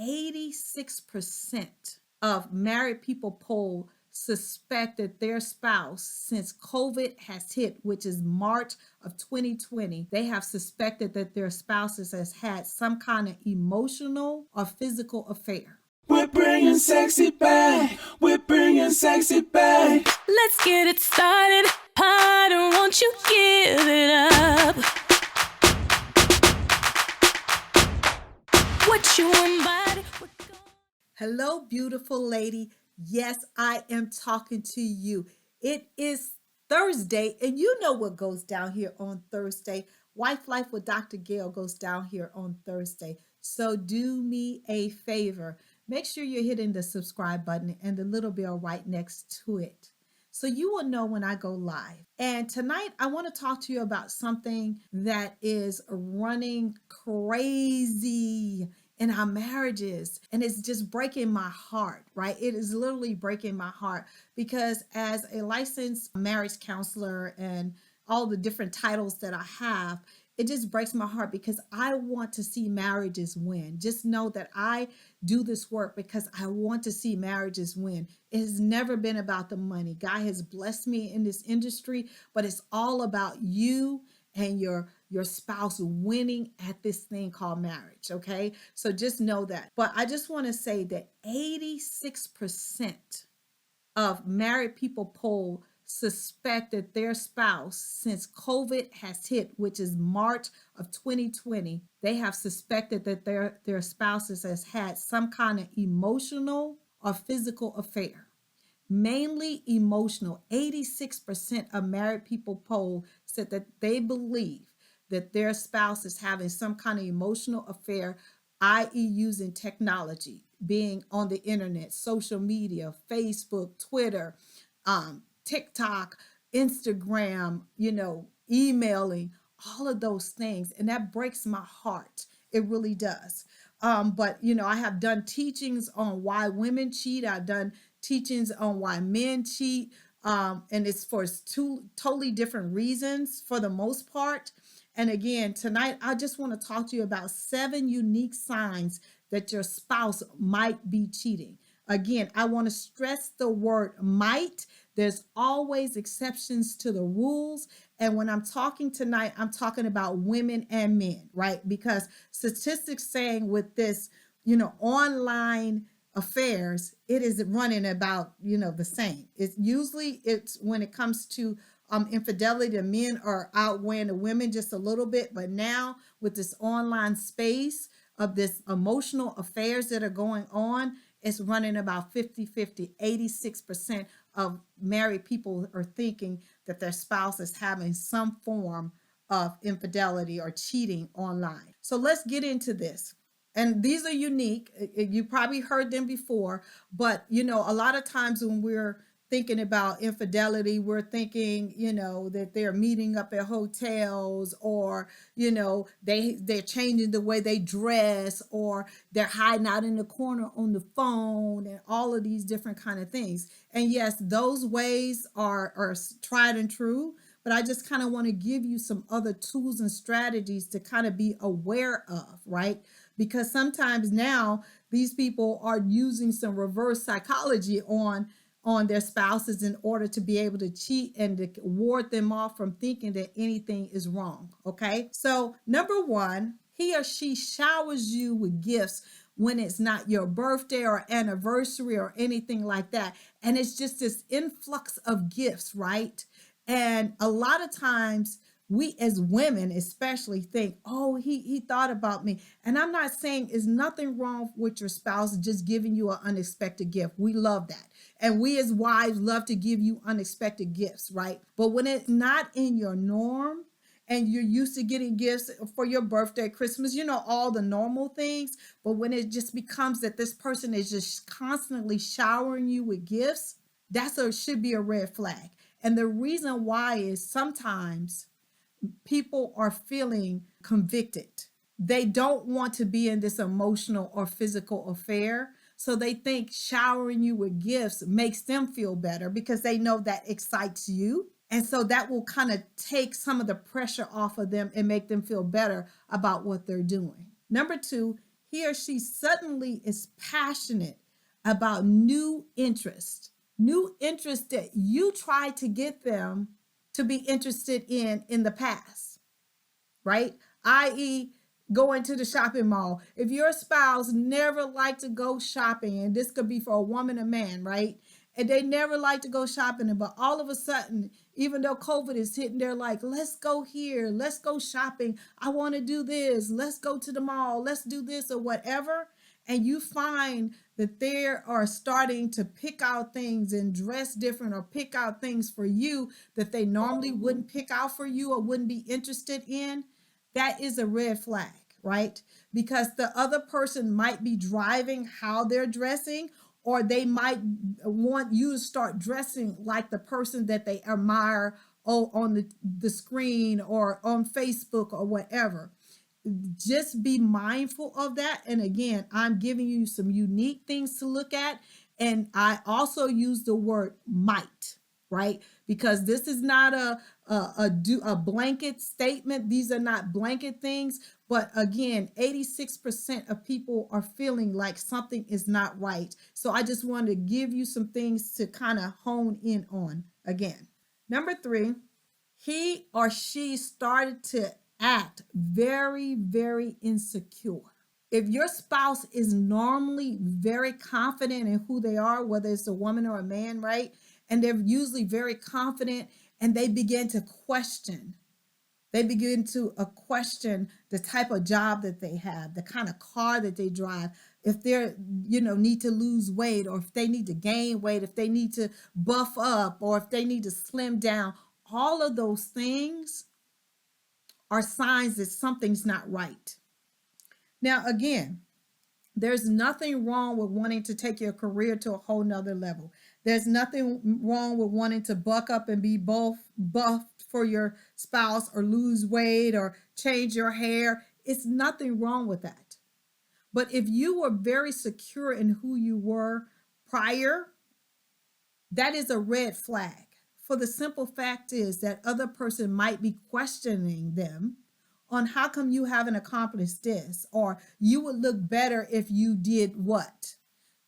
86% of married people polled suspect that their spouse, since COVID has hit, which is March of 2020, they have suspected that their spouses has had some kind of emotional or physical affair. We're bringing sexy back. We're bringing sexy back. Let's get it started. Harder, won't you give it up? What you embody. Hello, beautiful lady. Yes, I am talking to you. It is Thursday, and you know what goes down here on Thursday. Wife Life with Dr. Gail goes down here on Thursday. So do me a favor. Make sure you're hitting the subscribe button and the little bell right next to it, so you will know when I go live. And tonight, I want to talk to you about something that is running crazy in our marriages. And it's just breaking my heart, right? It is literally breaking my heart because as a licensed marriage counselor and all the different titles that I have, it just breaks my heart because I want to see marriages win. Just know that I do this work because I want to see marriages win. It has never been about the money. God has blessed me in this industry, but it's all about you and your spouse winning at this thing called marriage, okay? So just know that. But I just want to say that 86% of married people polled suspect that their spouse, since COVID has hit, which is March of 2020, they have suspected that their spouses has had some kind of emotional or physical affair. Mainly emotional. 86% of married people polled said that they believe that their spouse is having some kind of emotional affair, i.e. using technology, being on the internet, social media, Facebook, Twitter, TikTok, Instagram, emailing, all of those things. And that breaks my heart. It really does. But I have done teachings on why women cheat. I've done teachings on why men cheat. And it's for two totally different reasons for the most part. And again, tonight, I just want to talk to you about 7 unique signs that your spouse might be cheating. Again, I want to stress the word might. There's always exceptions to the rules. And when I'm talking tonight, I'm talking about women and men, right? Because statistics saying with this, online affairs, it is running about, the same. It's when it comes to infidelity, the men are outweighing the women just a little bit. But now with this online space of this emotional affairs that are going on, it's running about 50-50. 86% of married people are thinking that their spouse is having some form of infidelity or cheating online. So let's get into this. And these are unique. You probably heard them before, but a lot of times when we're thinking about infidelity, we're thinking, that they're meeting up at hotels, or, they're changing the way they dress, or they're hiding out in the corner on the phone, and all of these different kind of things. And yes, those ways are tried and true, but I just kind of want to give you some other tools and strategies to kind of be aware of, right? Because sometimes now these people are using some reverse psychology on their spouses in order to be able to cheat and to ward them off from thinking that anything is wrong. Okay. So number 1, he or she showers you with gifts when it's not your birthday or anniversary or anything like that. And it's just this influx of gifts, right? And a lot of times we as women especially think, oh, he thought about me. And I'm not saying there's nothing wrong with your spouse just giving you an unexpected gift. We love that. And we as wives love to give you unexpected gifts, right? But when it's not in your norm and you're used to getting gifts for your birthday, Christmas, all the normal things. But when it just becomes that this person is just constantly showering you with gifts, should be a red flag. And the reason why is sometimes people are feeling convicted. They don't want to be in this emotional or physical affair. So they think showering you with gifts makes them feel better because they know that excites you. And so that will kind of take some of the pressure off of them and make them feel better about what they're doing. Number 2, he or she suddenly is passionate about new interest that you tried to get them to be interested in the past, right? I.e., going to the shopping mall. If your spouse never liked to go shopping, and this could be for a woman or man, right? And they never like to go shopping, but all of a sudden, even though COVID is hitting, they're like, let's go here, let's go shopping. I want to do this. Let's go to the mall. Let's do this or whatever. And you find that they are starting to pick out things and dress different or pick out things for you that they normally wouldn't pick out for you or wouldn't be interested in. That is a red flag, right? Because the other person might be driving how they're dressing, or they might want you to start dressing like the person that they admire on the screen or on Facebook or whatever. Just be mindful of that. And again, I'm giving you some unique things to look at. And I also use the word might, right? Because this is not a blanket statement. These are not blanket things. But again, 86% of people are feeling like something is not right. So I just wanted to give you some things to kind of hone in on again. Number 3, he or she started to act very, very insecure. If your spouse is normally very confident in who they are, whether it's a woman or a man, right? And they're usually very confident, and they begin to question. They begin to question the type of job that they have, the kind of car that they drive, if they're, need to lose weight, or if they need to gain weight, if they need to buff up, or if they need to slim down. All of those things are signs that something's not right. Now, again, there's nothing wrong with wanting to take your career to a whole nother level. There's nothing wrong with wanting to buck up and be both buffed for your spouse, or lose weight, or change your hair. It's nothing wrong with that. But if you were very secure in who you were prior, that is a red flag. For the simple fact is that other person might be questioning them on how come you haven't accomplished this, or you would look better if you did what?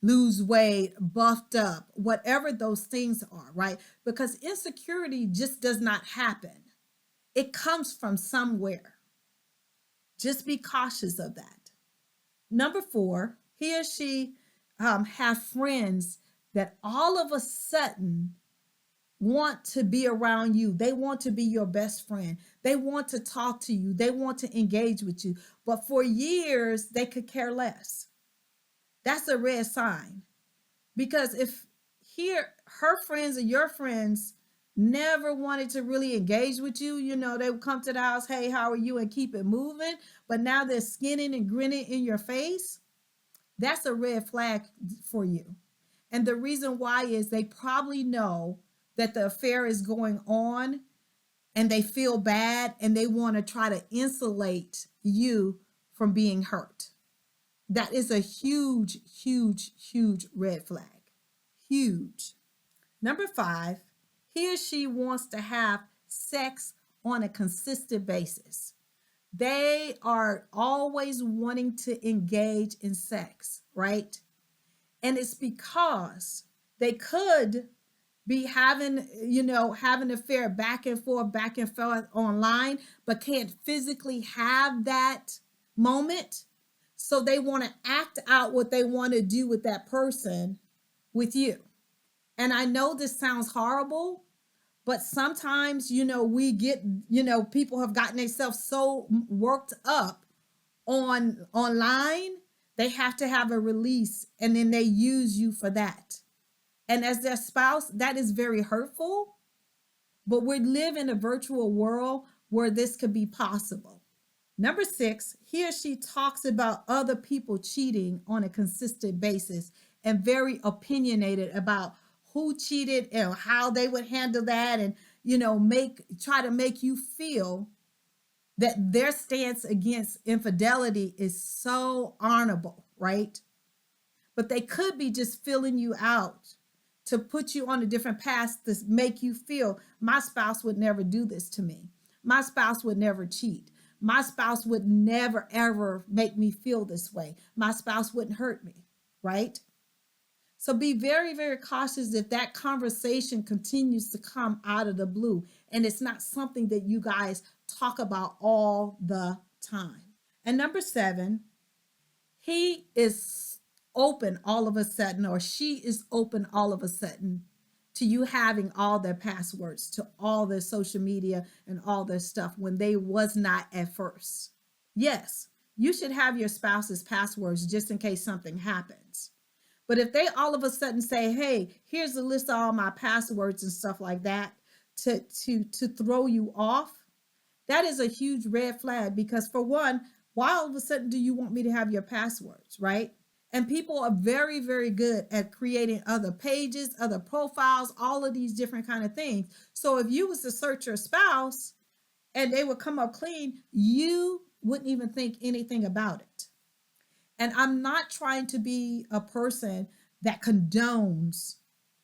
Lose weight, buffed up, whatever those things are, right? Because insecurity just does not happen. It comes from somewhere. Just be cautious of that. Number 4, he or she have friends that all of a sudden want to be around you. They want to be your best friend. They want to talk to you. They want to engage with you. But for years, they could care less. That's a red sign. Because if her friends or your friends never wanted to really engage with you, they would come to the house, hey, how are you? And keep it moving. But now they're skinning and grinning in your face. That's a red flag for you. And the reason why is they probably know that the affair is going on, and they feel bad, and they want to try to insulate you from being hurt. That is a huge, huge, huge red flag. Huge. Number 5, he or she wants to have sex on a consistent basis. They are always wanting to engage in sex, right? And it's because they could be having an affair back and forth online, but can't physically have that moment. So they want to act out what they want to do with that person with you. And I know this sounds horrible, but sometimes, we get, people have gotten themselves so worked up online, they have to have a release, and then they use you for that. And as their spouse, that is very hurtful. But we live in a virtual world where this could be possible. Number 6, he or she talks about other people cheating on a consistent basis, and very opinionated about who cheated and how they would handle that, and try to make you feel that their stance against infidelity is so honorable, right? But they could be just filling you out to put you on a different path, to make you feel, my spouse would never do this to me. My spouse would never cheat. My spouse would never, ever make me feel this way. My spouse wouldn't hurt me, right? So be very, very cautious if that conversation continues to come out of the blue and it's not something that you guys talk about all the time. And number 7, he is open all of a sudden, or she is open all of a sudden to you having all their passwords to all their social media and all their stuff when they was not at first. Yes, you should have your spouse's passwords just in case something happens. But if they all of a sudden say, hey, here's a list of all my passwords and stuff like that to throw you off, that is a huge red flag, because for one, why all of a sudden do you want me to have your passwords, right? And people are very, very good at creating other pages, other profiles, all of these different kind of things. So if you was to search your spouse and they would come up clean, you wouldn't even think anything about it. And I'm not trying to be a person that condones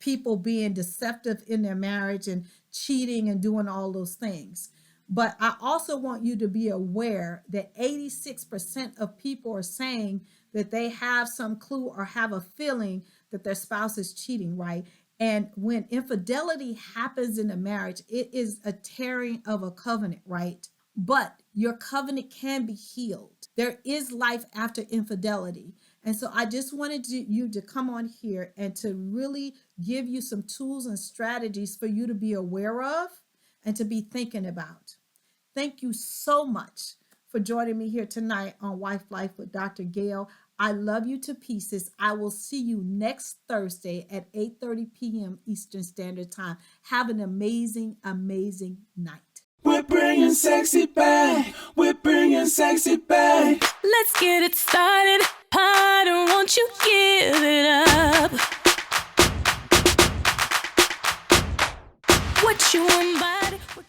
people being deceptive in their marriage and cheating and doing all those things. But I also want you to be aware that 86% of people are saying that they have some clue or have a feeling that their spouse is cheating, right? And when infidelity happens in a marriage, it is a tearing of a covenant, right? But your covenant can be healed. There is life after infidelity. And so I just wanted you to come on here and to really give you some tools and strategies for you to be aware of and to be thinking about. Thank you so much for joining me here tonight on Wife Life with Dr. Gail. I love you to pieces. I will see you next Thursday at 8:30 p.m. Eastern Standard Time. Have an amazing, amazing night. We're bringing sexy back. We're bringing sexy back. Let's get it started. I don't want you give it up. What you want, body?